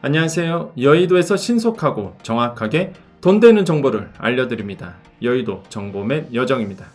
안녕하세요. 여의도에서 신속하고 정확하게 돈 되는 정보를 알려드립니다. 여의도 정보맨 여정입니다.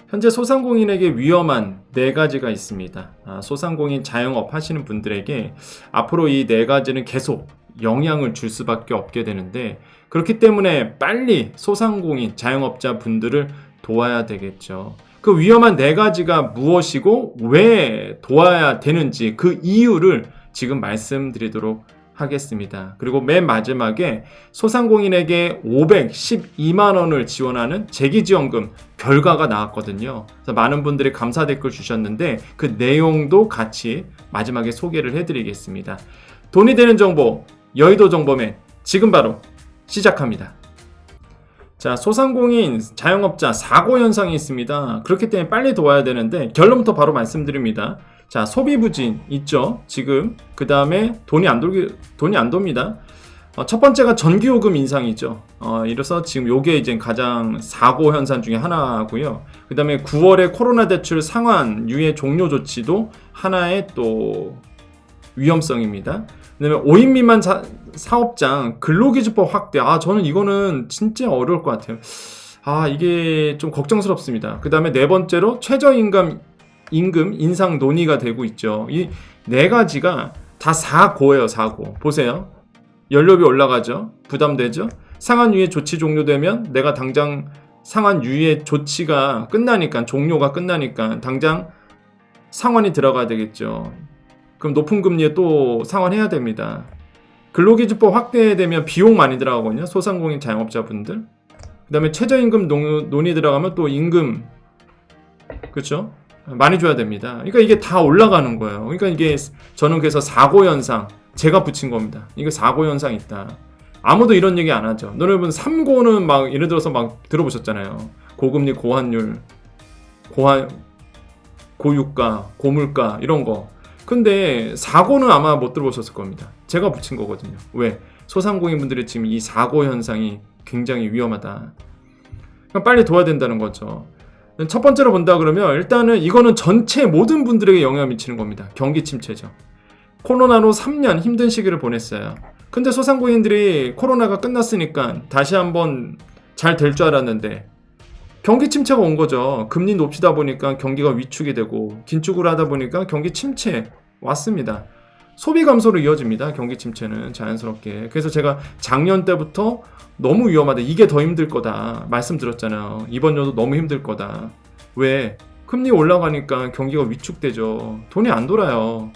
현재 소상공인에게 위험한 4가지가 있습니다. 소상공인 자영업 하시는 분들에게 앞으로 이 4가지는 계속 영향을 줄 수밖에 없게 되는데, 그렇기 때문에 빨리 소상공인 자영업자 분들을 도와야 되겠죠. 그 위험한 4가지가 무엇이고 왜 도와야 되는지 그 이유를 지금 말씀드리도록 하겠습니다. 그리고 맨 마지막에 소상공인에게 512만 원을 지원하는 재기지원금 결과가 나왔거든요. 그래서 많은 분들이 감사 댓글 주셨는데 그 내용도 같이 마지막에 소개를 해드리겠습니다. 돈이 되는 정보, 여의도 정보맨 지금 바로 시작합니다. 자, 소상공인 자영업자 사고 현상이 있습니다. 그렇기 때문에 빨리 도와야 되는데 결론부터 바로 말씀드립니다. 자, 소비 부진 있죠. 지금 그 다음에 돈이 안 돕니다. 첫 번째가 전기요금 인상이죠. 이래서 지금 요게 이제 가장 사고 현상 중에 하나고요. 그 다음에 9월에 코로나 대출 상환 유예 종료 조치도 하나의 또 위험성입니다. 그 다음에 5인 미만 사업장 근로기준법 확대. 저는 이거는 진짜 어려울 것 같아요. 이게 좀 걱정스럽습니다. 그 다음에 4번째로 최저임금 인상 논의가 되고 있죠. 이 4가지가 다 사고예요, 사고. 보세요. 연료비 올라가죠. 부담되죠. 상환 유예 조치 종료되면 내가 당장 상환 유예 조치가 끝나니까, 종료가 끝나니까 당장 상환이 들어가야 되겠죠. 그럼 높은 금리에 또 상환해야 됩니다. 근로기준법 확대되면 비용 많이 들어가거든요. 소상공인 자영업자분들. 그 다음에 최저임금 논의 들어가면 또 임금, 그렇죠? 많이 줘야 됩니다. 그러니까 이게 다 올라가는 거예요. 그러니까 이게 저는 그래서 사고 현상, 제가 붙인 겁니다. 이거 사고 현상 있다. 아무도 이런 얘기 안 하죠. 여러분 3고는 막 예를 들어서 막 들어보셨잖아요. 고금리, 고환율, 고유가, 고물가 이런 거. 근데 사고는 아마 못 들어보셨을 겁니다. 제가 붙인 거거든요. 왜? 소상공인 분들이 지금 이 사고 현상이 굉장히 위험하다. 그럼 빨리 도와야 된다는 거죠. 첫 번째로 본다 그러면 일단은 이거는 전체 모든 분들에게 영향을 미치는 겁니다. 경기 침체죠. 코로나로 3년 힘든 시기를 보냈어요. 근데 소상공인들이 코로나가 끝났으니까 다시 한번 잘 될 줄 알았는데 경기 침체가 온 거죠. 금리 높이다 보니까 경기가 위축이 되고 긴축을 하다 보니까 경기 침체 왔습니다. 소비 감소로 이어집니다. 경기 침체는 자연스럽게. 그래서 제가 작년 때부터 너무 위험하다. 이게 더 힘들 거다. 말씀드렸잖아요. 이번 연도 너무 힘들 거다. 왜? 금리 올라가니까 경기가 위축되죠. 돈이 안 돌아요.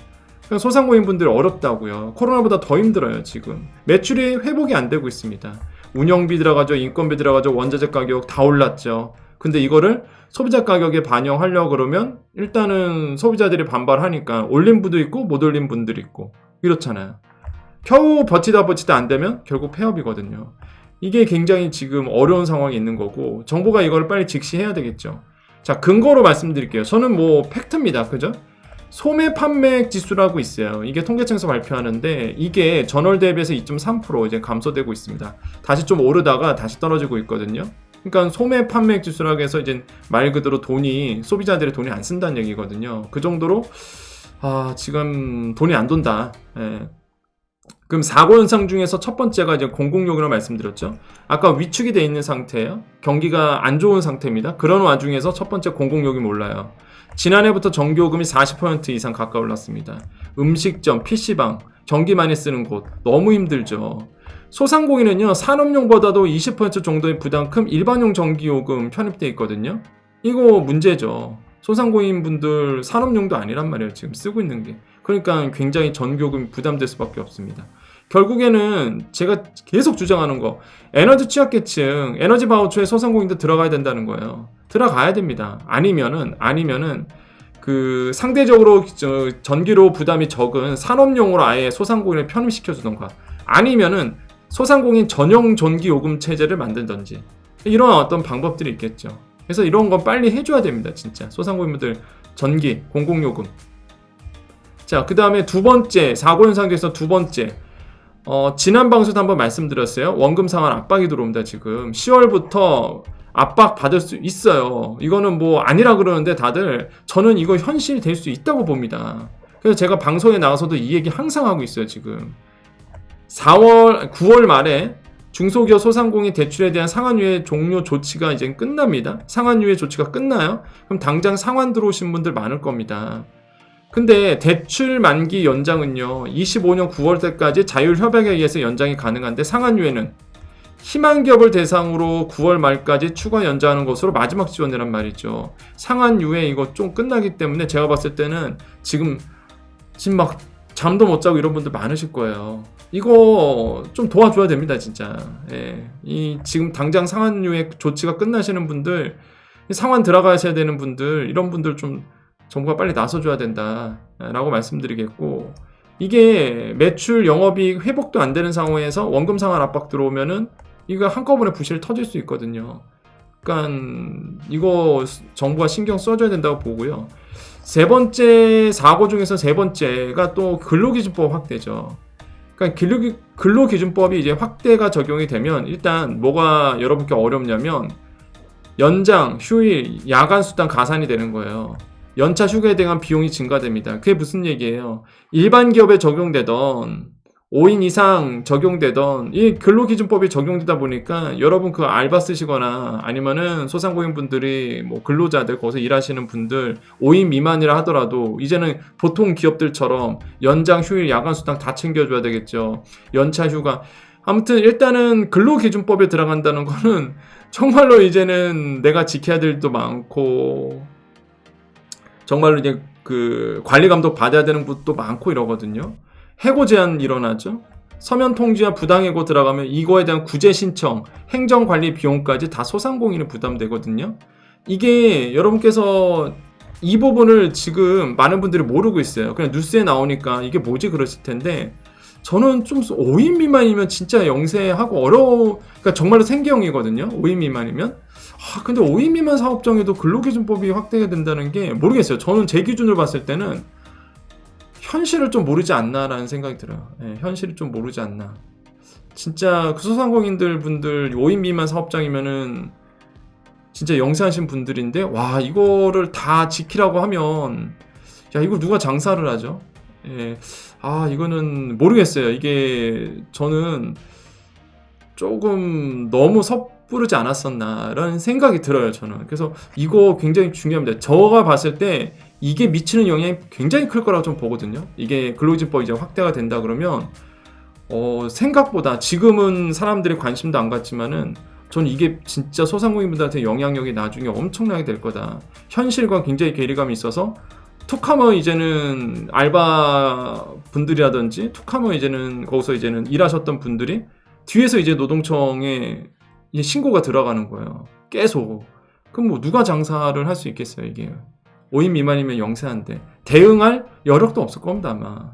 소상공인분들 어렵다고요. 코로나보다 더 힘들어요. 지금 매출이 회복이 안 되고 있습니다. 운영비 들어가죠. 인건비 들어가죠. 원자재 가격 다 올랐죠. 근데 이거를 소비자 가격에 반영하려고 그러면 일단은 소비자들이 반발하니까 올린 분도 있고 못 올린 분들이 있고 이렇잖아요. 겨우 버티다 안 되면 결국 폐업이거든요. 이게 굉장히 지금 어려운 상황이 있는 거고 정부가 이걸 빨리 직시해야 되겠죠. 자, 근거로 말씀드릴게요. 저는 팩트입니다. 그죠? 소매 판매액 지수라고 있어요. 이게 통계청에서 발표하는데 이게 전월 대비해서 2.3% 이제 감소되고 있습니다. 다시 좀 오르다가 다시 떨어지고 있거든요. 그러니까 소매 판매액 지수라고 해서 이제 말 그대로 소비자들이 돈이 안 쓴다는 얘기거든요. 그 정도로 지금 돈이 안 돈다. 예. 그럼 사고 현상 중에서 첫 번째가 이제 공공요금을 말씀드렸죠. 아까 위축이 돼 있는 상태예요. 경기가 안 좋은 상태입니다. 그런 와중에서 첫 번째 공공요금이 올라요. 지난해부터 전기요금이 40% 이상 가까이 올랐습니다. 음식점, PC방, 전기 많이 쓰는 곳 너무 힘들죠. 소상공인은요, 산업용보다도 20% 정도의 부담 큰 일반용 전기요금 편입되어 있거든요. 이거 문제죠. 소상공인 분들 산업용도 아니란 말이에요. 지금 쓰고 있는 게. 그러니까 굉장히 전기요금이 부담될 수밖에 없습니다. 결국에는 제가 계속 주장하는 거, 에너지 취약계층, 에너지 바우처에 소상공인도 들어가야 된다는 거예요. 들어가야 됩니다. 아니면은 그 상대적으로 전기료 부담이 적은 산업용으로 아예 소상공인을 편입시켜 주던가, 아니면은 소상공인 전용 전기요금 체제를 만들던지, 이런 어떤 방법들이 있겠죠. 그래서 이런 건 빨리 해줘야 됩니다. 진짜 소상공인분들 전기, 공공요금. 자, 그 다음에 두 번째 사고 현상 중에서 두 번째, 지난 방송에서 한번 말씀드렸어요. 원금 상환 압박이 들어옵니다. 지금 10월부터 압박 받을 수 있어요. 이거는 아니라 그러는데 다들 저는 이거 현실이 될 수 있다고 봅니다. 그래서 제가 방송에 나가서도 이 얘기 항상 하고 있어요. 지금 9월 말에 중소기업 소상공인 대출에 대한 상환유예 종료 조치가 이제 끝납니다. 상환유예 조치가 끝나요. 그럼 당장 상환 들어오신 분들 많을 겁니다. 근데 대출 만기 연장은요, 25년 9월 때까지 자율협약에 의해서 연장이 가능한데, 상환유예는 희망기업을 대상으로 9월 말까지 추가 연장하는 것으로 마지막 지원이란 말이죠. 상환유예 이거 좀 끝나기 때문에 제가 봤을 때는 지금 막 잠도 못 자고 이런 분들 많으실 거예요. 이거 좀 도와줘야 됩니다, 진짜. 예. 이 지금 당장 상환유예 조치가 끝나시는 분들, 상환 들어가셔야 되는 분들, 이런 분들 좀 정부가 빨리 나서줘야 된다라고 말씀드리겠고, 이게 매출 영업이익 회복도 안 되는 상황에서 원금 상환 압박 들어오면은 이거 한꺼번에 부실 터질 수 있거든요. 그러니까 이거 정부가 신경 써줘야 된다고 보고요. 세 번째 사고 중에서 세 번째가 또 근로기준법 확대죠. 그러니까 근로기준법이 이제 확대가 적용이 되면 일단 뭐가 여러분께 어렵냐면 연장, 휴일, 야간 수당 가산이 되는 거예요. 연차 휴가에 대한 비용이 증가됩니다. 그게 무슨 얘기예요? 일반 기업에 적용되던 5인 이상 적용되던 이 근로기준법이 적용되다 보니까 여러분 그 알바 쓰시거나 아니면은 소상공인 분들이 뭐 근로자들 거기서 일하시는 분들 5인 미만이라 하더라도 이제는 보통 기업들처럼 연장, 휴일, 야간 수당 다 챙겨줘야 되겠죠. 연차 휴가. 아무튼 일단은 근로기준법에 들어간다는 거는 정말로 이제는 내가 지켜야 될 일도 많고 정말로 이제 그 관리 감독 받아야 되는 것도 많고 이러거든요. 해고 제한 일어나죠. 서면 통지와 부당해고 들어가면 이거에 대한 구제 신청, 행정관리 비용까지 다 소상공인이 부담되거든요. 이게 여러분께서 이 부분을 지금 많은 분들이 모르고 있어요. 그냥 뉴스에 나오니까 이게 뭐지 그러실 텐데 저는 좀 5인 미만이면 진짜 영세하고 그러니까 정말로 생계형이거든요. 5인 미만이면. 근데 5인 미만 사업장에도 근로기준법이 확대가 된다는 게 모르겠어요. 저는 제 기준으로 봤을 때는 현실을 좀 모르지 않나라는 생각이 들어요. 네, 현실을 좀 모르지 않나. 진짜 그 소상공인들 분들 5인 미만 사업장이면은 진짜 영세하신 분들인데 와 이거를 다 지키라고 하면 야 이거 누가 장사를 하죠? 예. 이거는 모르겠어요. 이게 저는 조금 너무 섣부르지 않았었나라는 생각이 들어요. 저는. 그래서 이거 굉장히 중요합니다. 제가 봤을 때 이게 미치는 영향이 굉장히 클 거라고 좀 보거든요. 이게 근로기준법 이제 확대가 된다 그러면 생각보다 지금은 사람들이 관심도 안 갖지만은 저는 이게 진짜 소상공인분들한테 영향력이 나중에 엄청나게 될 거다. 현실과 굉장히 괴리감이 있어서 툭하면 이제는 알바 분들이라든지 툭하면 이제는 거기서 이제는 일하셨던 분들이 뒤에서 이제 노동청에 이제 신고가 들어가는 거예요. 계속. 그럼 뭐 누가 장사를 할 수 있겠어요, 이게. 5인 미만이면 영세한데. 대응할 여력도 없을 겁니다, 아마.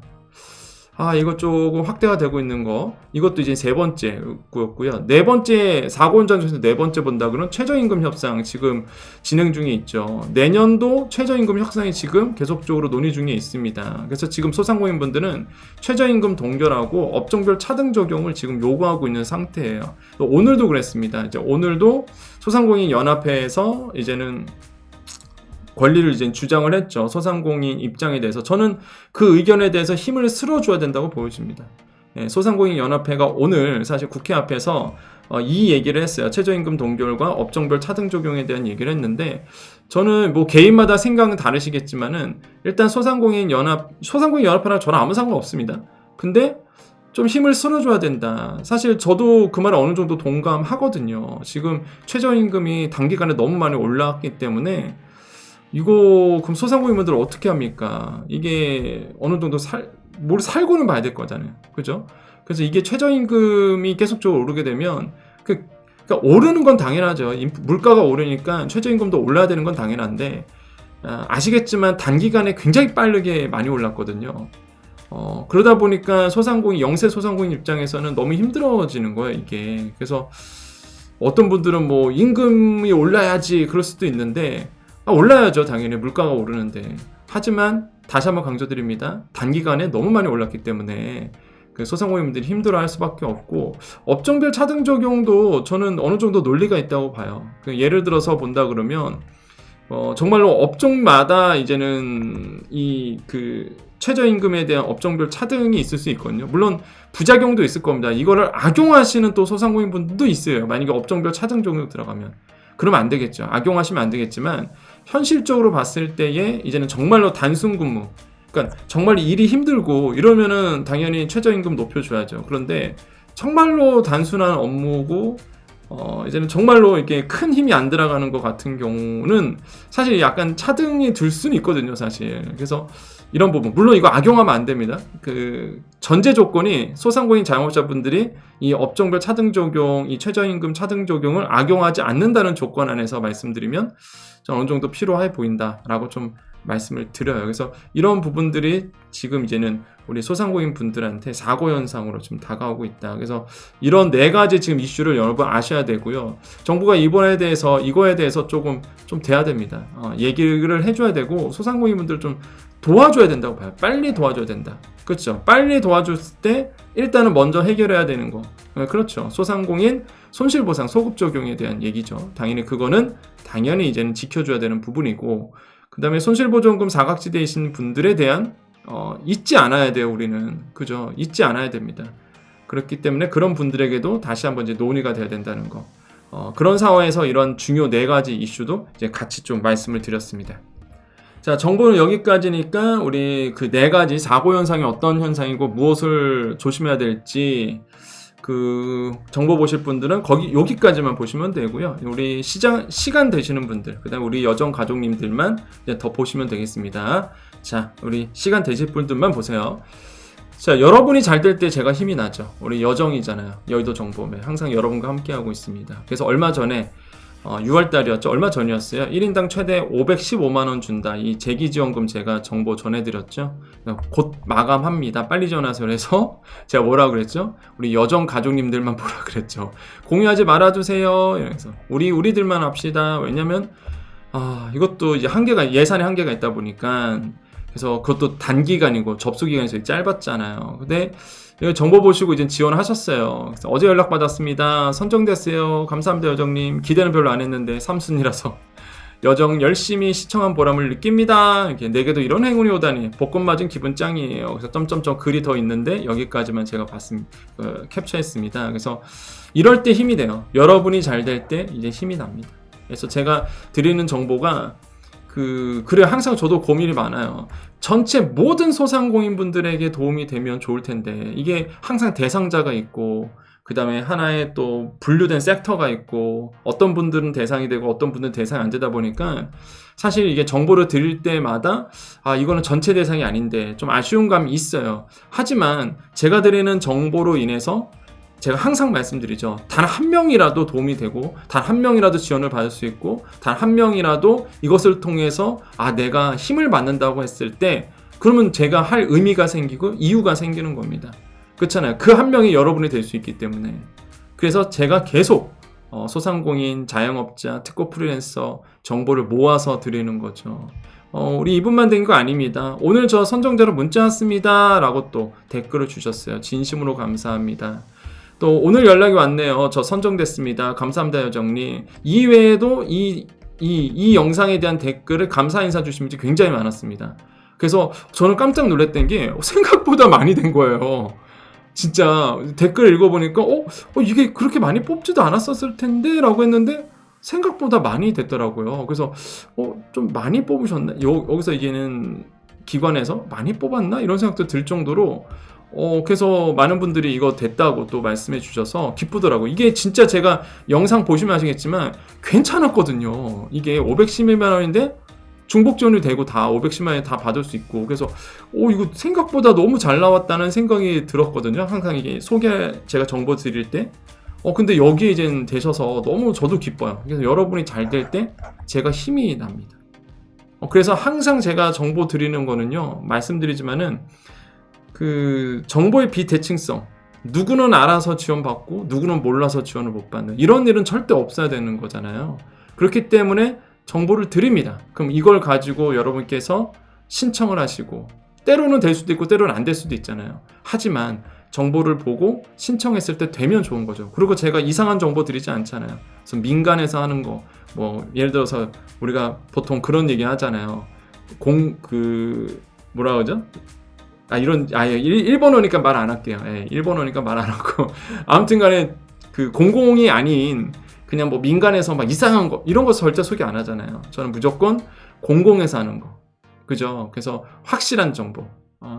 이거 조금 확대가 되고 있는 거. 이것도 이제 세 번째였고요. 네 번째, 사고 현장 중에서 네 번째 본다 그러면 최저임금 협상 지금 진행 중에 있죠. 내년도 최저임금 협상이 지금 계속적으로 논의 중에 있습니다. 그래서 지금 소상공인분들은 최저임금 동결하고 업종별 차등 적용을 지금 요구하고 있는 상태예요. 오늘도 그랬습니다. 이제 오늘도 소상공인 연합회에서 이제는 권리를 이제 주장을 했죠. 소상공인 입장에 대해서. 저는 그 의견에 대해서 힘을 실어줘야 된다고 보여집니다. 소상공인 연합회가 오늘 사실 국회 앞에서 이 얘기를 했어요. 최저임금 동결과 업종별 차등 적용에 대한 얘기를 했는데 저는 뭐 개인마다 생각은 다르시겠지만은 일단 소상공인 연합회랑 저랑 아무 상관없습니다. 근데 좀 힘을 실어줘야 된다. 사실 저도 그 말에 어느 정도 동감하거든요. 지금 최저임금이 단기간에 너무 많이 올랐기 때문에 이거 그럼 소상공인분들 어떻게 합니까? 이게 어느 정도 뭘 살고는 봐야 될 거잖아요. 그죠? 그래서 이게 최저임금이 계속적으로 오르게 되면 그러니까 오르는 건 당연하죠. 물가가 오르니까 최저임금도 올라야 되는 건 당연한데 아시겠지만 단기간에 굉장히 빠르게 많이 올랐거든요. 그러다 보니까 영세 소상공인 입장에서는 너무 힘들어지는 거예요, 이게. 그래서 어떤 분들은 뭐 임금이 올라야지 그럴 수도 있는데 올라야죠. 당연히 물가가 오르는데. 하지만 다시 한번 강조드립니다. 단기간에 너무 많이 올랐기 때문에 그 소상공인분들이 힘들어할 수밖에 없고 업종별 차등 적용도 저는 어느 정도 논리가 있다고 봐요. 예를 들어서 본다 그러면 정말로 업종마다 이제는 최저임금에 대한 업종별 차등이 있을 수 있거든요. 물론 부작용도 있을 겁니다. 이거를 악용하시는 또 소상공인 분들도 있어요. 만약에 업종별 차등 종류 들어가면. 그러면 안 되겠죠. 악용하시면 안 되겠지만 현실적으로 봤을 때에 이제는 정말로 단순 근무, 그러니까 정말 일이 힘들고 이러면은 당연히 최저임금 높여줘야죠. 그런데 정말로 단순한 업무고 이제는 정말로 이렇게 큰 힘이 안 들어가는 것 같은 경우는 사실 약간 차등이 들 수는 있거든요, 사실. 그래서 이런 부분, 물론 이거 악용하면 안 됩니다. 그 전제 조건이 소상공인 자영업자분들이 이 업종별 차등 적용, 이 최저임금 차등 적용을 악용하지 않는다는 조건 안에서 말씀드리면 좀 어느 정도 필요해 보인다라고 좀 말씀을 드려요. 그래서 이런 부분들이 지금 이제는 우리 소상공인 분들한테 사고 현상으로 좀 다가오고 있다. 그래서 이런 4가지 지금 이슈를 여러분 아셔야 되고요. 정부가 이거에 대해서 조금 좀 돼야 됩니다. 얘기를 해줘야 되고 소상공인 분들 좀 도와줘야 된다고 봐요. 빨리 도와줘야 된다. 그렇죠? 빨리 도와줬을 때 일단은 먼저 해결해야 되는 거. 그렇죠. 소상공인 손실보상 소급 적용에 대한 얘기죠. 당연히 이제는 지켜줘야 되는 부분이고, 그 다음에 손실보전금 사각지대이신 분들에 대한 잊지 않아야 돼요. 우리는 그죠? 잊지 않아야 됩니다. 그렇기 때문에 그런 분들에게도 다시 한번 이제 논의가 돼야 된다는 거. 그런 상황에서 이런 중요 4가지 이슈도 이제 같이 좀 말씀을 드렸습니다. 자, 정보는 여기까지니까 우리 그 4가지 사고 현상이 어떤 현상이고 무엇을 조심해야 될지 그 정보 보실 분들은 여기까지만 보시면 되고요. 우리 시간 되시는 분들, 그다음 우리 여정 가족님들만 이제 더 보시면 되겠습니다. 자, 우리 시간 되실 분들만 보세요. 자, 여러분이 잘 될 때 제가 힘이 나죠. 우리 여정이잖아요. 여의도 정보매 항상 여러분과 함께 하고 있습니다. 그래서 얼마 전에 6월달이었죠. 얼마 전이었어요. 1인당 최대 515만원 준다. 이 재기지원금 제가 정보 전해드렸죠. 곧 마감합니다. 빨리 지원하세요. 그래서 제가 뭐라 그랬죠? 우리 여정 가족님들만 보라 그랬죠. 공유하지 말아주세요. 그래서 우리들만 합시다. 왜냐면 이것도 이제 예산의 한계가 있다 보니까, 그래서 그것도 단기간이고 접수기간이 되게 짧았잖아요. 근데 정보 보시고 이제 지원하셨어요. 그래서 어제 연락받았습니다. 선정됐어요. 감사합니다, 여정님. 기대는 별로 안 했는데 3순위라서 여정 열심히 시청한 보람을 느낍니다. 이렇게 내게도 이런 행운이 오다니 벚꽃 맞은 기분 짱이에요. 그래서 점점점 글이 더 있는데 여기까지만 제가 캡처했습니다. 그래서 이럴 때 힘이 돼요. 여러분이 잘 될 때 이제 힘이 납니다. 그래서 제가 드리는 정보가 그래요. 항상 저도 고민이 많아요. 전체 모든 소상공인 분들에게 도움이 되면 좋을 텐데, 이게 항상 대상자가 있고, 그 다음에 하나의 또 분류된 섹터가 있고, 어떤 분들은 대상이 되고 어떤 분들은 대상이 안 되다 보니까 사실 이게 정보를 드릴 때마다 이거는 전체 대상이 아닌데 좀 아쉬운 감이 있어요. 하지만 제가 드리는 정보로 인해서 제가 항상 말씀드리죠. 단 한 명이라도 도움이 되고, 단 한 명이라도 지원을 받을 수 있고, 단 한 명이라도 이것을 통해서 내가 힘을 받는다고 했을 때, 그러면 제가 할 의미가 생기고 이유가 생기는 겁니다. 그렇잖아요. 그 한 명이 여러분이 될 수 있기 때문에. 그래서 제가 계속 소상공인, 자영업자, 특고 프리랜서 정보를 모아서 드리는 거죠. 우리 이분만 된 거 아닙니다. 오늘 저 선정자로 문자 왔습니다 라고 또 댓글을 주셨어요. 진심으로 감사합니다. 또 오늘 연락이 왔네요. 저 선정됐습니다. 감사합니다, 여정님. 이외에도 이 영상에 대한 댓글을 감사 인사 주신 분들이 굉장히 많았습니다. 그래서 저는 깜짝 놀랐던 게 생각보다 많이 된 거예요. 진짜 댓글 읽어보니까 이게 그렇게 많이 뽑지도 않았었을 텐데 라고 했는데 생각보다 많이 됐더라고요. 그래서 좀 많이 뽑으셨나? 여기서 이제는 기관에서 많이 뽑았나? 이런 생각도 들 정도로 그래서 많은 분들이 이거 됐다고 또 말씀해 주셔서 기쁘더라고요. 이게 진짜 제가 영상 보시면 아시겠지만 괜찮았거든요. 이게 511만 원인데 중복 지원이 되고 다 510만 원에 다 받을 수 있고, 그래서 이거 생각보다 너무 잘 나왔다는 생각이 들었거든요. 항상 이게 제가 정보 드릴 때 근데 여기에 이제 되셔서 너무 저도 기뻐요. 그래서 여러분이 잘 될 때 제가 힘이 납니다. 그래서 항상 제가 정보 드리는 거는요, 말씀드리지만은 정보의 비대칭성, 누구는 알아서 지원받고 누구는 몰라서 지원을 못 받는 이런 일은 절대 없어야 되는 거잖아요. 그렇기 때문에 정보를 드립니다. 그럼 이걸 가지고 여러분께서 신청을 하시고, 때로는 될 수도 있고 때로는 안 될 수도 있잖아요. 하지만 정보를 보고 신청했을 때 되면 좋은 거죠. 그리고 제가 이상한 정보 드리지 않잖아요. 그래서 민간에서 하는 거, 예를 들어서 우리가 보통 그런 얘기 하잖아요. 뭐라 그러죠? 일본어니까 말 안 할게요. 예, 일본어니까 말 안 하고. 아무튼 간에 그 공공이 아닌 그냥 뭐 민간에서 막 이상한 거 이런 거 절대 소개 안 하잖아요. 저는 무조건 공공에서 하는 거. 그죠? 그래서 확실한 정보.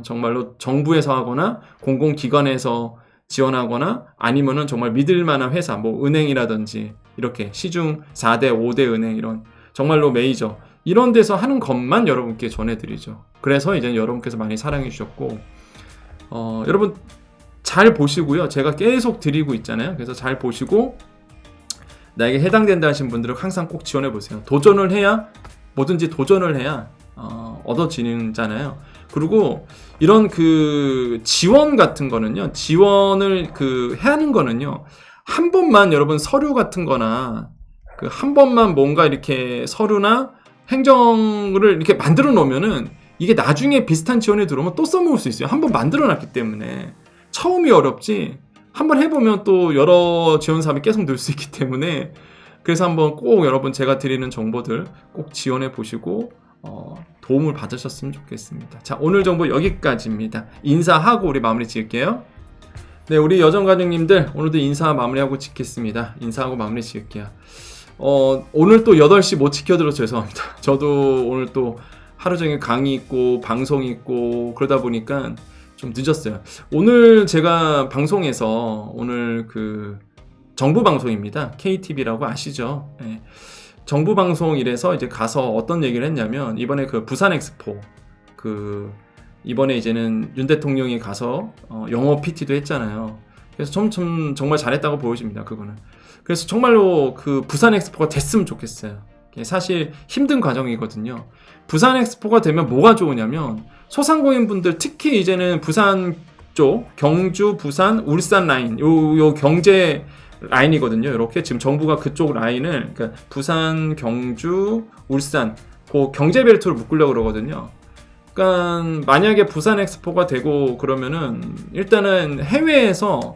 정말로 정부에서 하거나 공공기관에서 지원하거나 아니면은 정말 믿을 만한 회사, 뭐 은행이라든지 이렇게 시중 4대, 5대 은행 이런 정말로 메이저 이런 데서 하는 것만 여러분께 전해드리죠. 그래서 이제 여러분께서 많이 사랑해 주셨고 여러분 잘 보시고요. 제가 계속 드리고 있잖아요. 그래서 잘 보시고 나에게 해당된다 하신 분들은 항상 꼭 지원해 보세요. 도전을 해야 뭐든지 도전을 해야 얻어지잖아요. 그리고 이런 그 지원 같은 거는요. 지원을 해야 하는 거는요. 한 번만 여러분 서류 같은 거나 한 번만 뭔가 이렇게 서류나 행정을 이렇게 만들어 놓으면은 이게 나중에 비슷한 지원이 들어오면 또 써먹을 수 있어요. 한번 만들어 놨기 때문에 처음이 어렵지 한번 해보면 또 여러 지원 사업이 계속 늘 수 있기 때문에 그래서 한번 꼭 여러분 제가 드리는 정보들 꼭 지원해 보시고 도움을 받으셨으면 좋겠습니다. 자, 오늘 정보 여기까지입니다. 인사하고 우리 마무리 지을게요. 네, 우리 여정가족님들 오늘도 인사 마무리하고 짓겠습니다. 인사하고 마무리 지을게요. 오늘 또 8시 못 지켜드려서 죄송합니다. 저도 오늘 또 하루 종일 강의 있고 방송 있고 그러다 보니까 좀 늦었어요. 오늘 제가 방송에서 오늘 정부 방송입니다. KTV라고 아시죠? 네. 정부 방송이라서 이제 가서 어떤 얘기를 했냐면 이번에 부산 엑스포 이번에 이제는 윤 대통령이 가서 영어 PT도 했잖아요. 그래서 정말 잘했다고 보여집니다. 그거는. 그래서 정말로 부산 엑스포가 됐으면 좋겠어요. 사실 힘든 과정이거든요. 부산 엑스포가 되면 뭐가 좋으냐면 소상공인분들 특히 이제는 부산 쪽 경주, 부산, 울산 라인 요 경제 라인이거든요. 이렇게 지금 정부가 그쪽 라인을 그러니까 부산, 경주, 울산 그 경제 벨트로 묶으려고 그러거든요. 그러니까 만약에 부산 엑스포가 되고 그러면은 일단은 해외에서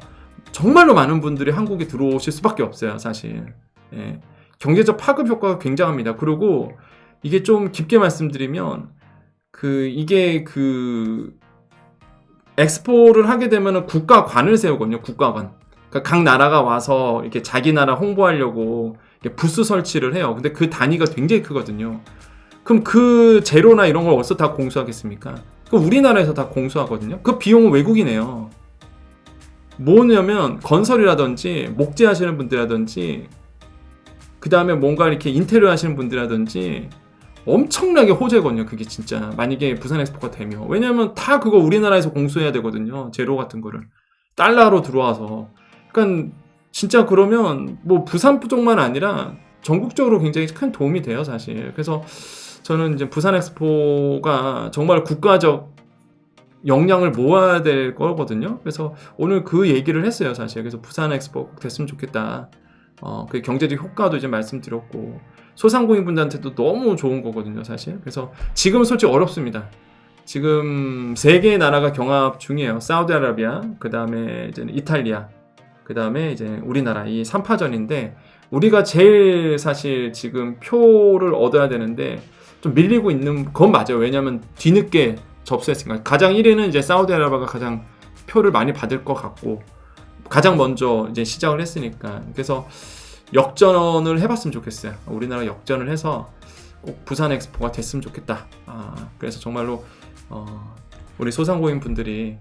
정말로 많은 분들이 한국에 들어오실 수밖에 없어요, 사실. 예. 경제적 파급 효과가 굉장합니다. 그리고 이게 좀 깊게 말씀드리면 이게 엑스포를 하게 되면은 국가관을 세우거든요. 국가관. 그러니까 각 나라가 와서 이렇게 자기 나라 홍보하려고 부스 설치를 해요. 근데 그 단위가 굉장히 크거든요. 그럼 그 재료나 이런 걸 어디서 다 공수하겠습니까? 그럼 우리나라에서 다 공수하거든요. 그 비용은 외국이 내요. 뭐냐면 건설이라든지 목재 하시는 분들이라든지 그 다음에 뭔가 이렇게 인테리어 하시는 분들이라든지 엄청나게 호재거든요. 그게 진짜 만약에 부산 엑스포가 되면. 왜냐면 다 그거 우리나라에서 공수해야 되거든요. 재료 같은 거를 달러로 들어와서. 그러니까 진짜 그러면 뭐 부산 쪽만 아니라 전국적으로 굉장히 큰 도움이 돼요, 사실. 그래서 저는 이제 부산 엑스포가 정말 국가적 역량을 모아야 될 거거든요. 그래서 오늘 그 얘기를 했어요, 사실. 그래서 부산 엑스포 됐으면 좋겠다. 그 경제적 효과도 이제 말씀드렸고 소상공인분들한테도 너무 좋은 거거든요, 사실. 그래서 지금 솔직히 어렵습니다. 지금 3개의 나라가 경합 중이에요. 사우디아라비아, 그 다음에 이제 이탈리아, 그 다음에 이제 우리나라 이 3파전인데 우리가 제일 사실 지금 표를 얻어야 되는데 좀 밀리고 있는 건 맞아요. 왜냐하면 뒤늦게 접수했으니까. 가장 1위는 이제 사우디아라비아가 가장 표를 많이 받을 것 같고 가장 먼저 이제 시작을 했으니까. 그래서 역전을 해봤으면 좋겠어요. 우리나라 역전을 해서 꼭 부산 엑스포가 됐으면 좋겠다. 그래서 정말로 우리 소상공인 분들이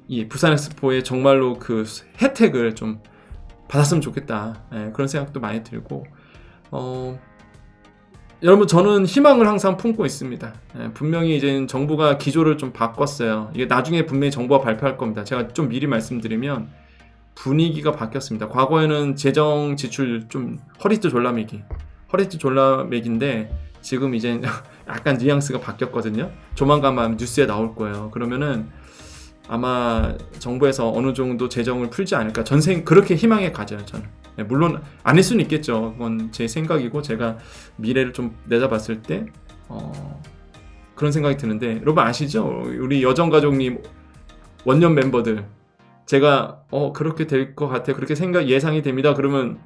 이 부산 엑스포에 정말로 그 혜택을 좀 받았으면 좋겠다. 그런 생각도 많이 들고 여러분 저는 희망을 항상 품고 있습니다. 분명히 이제 정부가 기조를 좀 바꿨어요. 이게 나중에 분명히 정부가 발표할 겁니다. 제가 좀 미리 말씀드리면 분위기가 바뀌었습니다. 과거에는 재정 지출 좀 허리띠 졸라매기인데 지금 이제 약간 뉘앙스가 바뀌었거든요. 조만간 아마 뉴스에 나올 거예요. 그러면은 아마 정부에서 어느 정도 재정을 풀지 않을까. 그렇게 희망에 가져요, 저는. 물론 아닐 수는 있겠죠. 그건 제 생각이고 제가 미래를 좀 내다봤을 때 그런 생각이 드는데 여러분 아시죠? 우리 여정가족님 원년 멤버들 제가 그렇게 될 것 같아 그렇게 예상이 됩니다. 그러면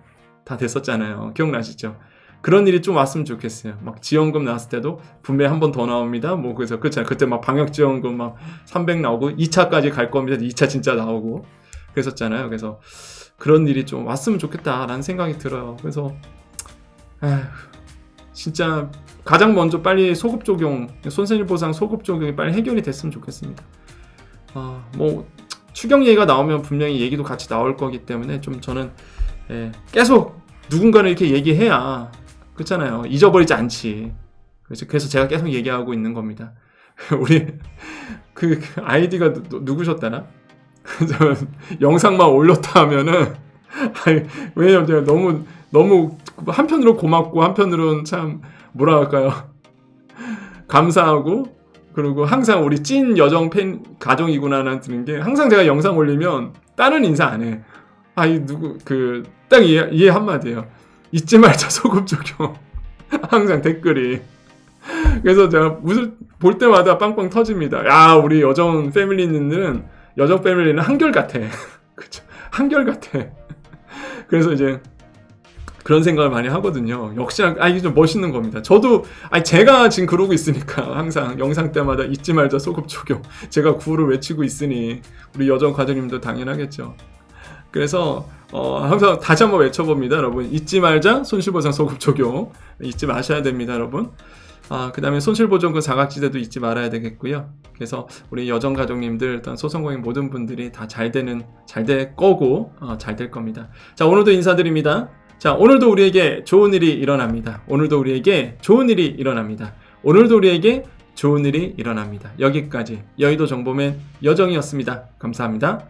다 됐었잖아요. 기억나시죠? 그런 일이 좀 왔으면 좋겠어요. 막 지원금 나왔을 때도 분명히 한 번 더 나옵니다. 뭐 그래서 그렇잖아요. 그때 막 방역 지원금 막 300 나오고 2차까지 갈 겁니다. 2차 진짜 나오고 그랬었잖아요. 그래서 그런 일이 좀 왔으면 좋겠다라는 생각이 들어요. 그래서 진짜 가장 먼저 빨리 소급 적용, 손실보상 소급 적용이 빨리 해결이 됐으면 좋겠습니다. 뭐 추경 얘기가 나오면 분명히 얘기도 같이 나올 거기 때문에 좀 저는 계속 누군가를 이렇게 얘기해야 그렇잖아요. 잊어버리지 않지. 그래서 제가 계속 얘기하고 있는 겁니다. 우리 그 아이디가 누구셨다나? 영상만 올렸다 하면은 왜냐면 제가 너무 한편으로 고맙고 한편으로는 참 뭐라 할까요? 감사하고 그리고 항상 우리 찐 여정 팬 가정이구나라는 드는 게 항상 제가 영상 올리면 다른 인사 안 해. 이 누구 딱 이해 한마디예요. 잊지 말자 소급 적용. 항상 댓글이. 그래서 제가 볼 때마다 빵빵 터집니다. 야, 우리 여정 패밀리는 한결같아. 그쵸? 한결같아. 그래서 이제 그런 생각을 많이 하거든요. 역시나 이게 좀 멋있는 겁니다. 저도 제가 지금 그러고 있으니까 항상 영상 때마다 잊지 말자 소급 적용 제가 구호를 외치고 있으니 우리 여정 가족님도 당연하겠죠. 그래서 항상 다시 한번 외쳐봅니다, 여러분. 잊지 말자 손실보상 소급 적용 잊지 마셔야 됩니다, 여러분. 그 다음에 손실보전금 사각지대도 잊지 말아야 되겠고요. 그래서 우리 여정 가족님들 일단 소상공인 모든 분들이 다 잘 될 거고 잘 될 겁니다. 자, 오늘도 인사드립니다. 자, 오늘도 우리에게 좋은 일이 일어납니다. 오늘도 우리에게 좋은 일이 일어납니다. 오늘도 우리에게 좋은 일이 일어납니다. 여기까지 여의도 정보맨 여정이었습니다. 감사합니다.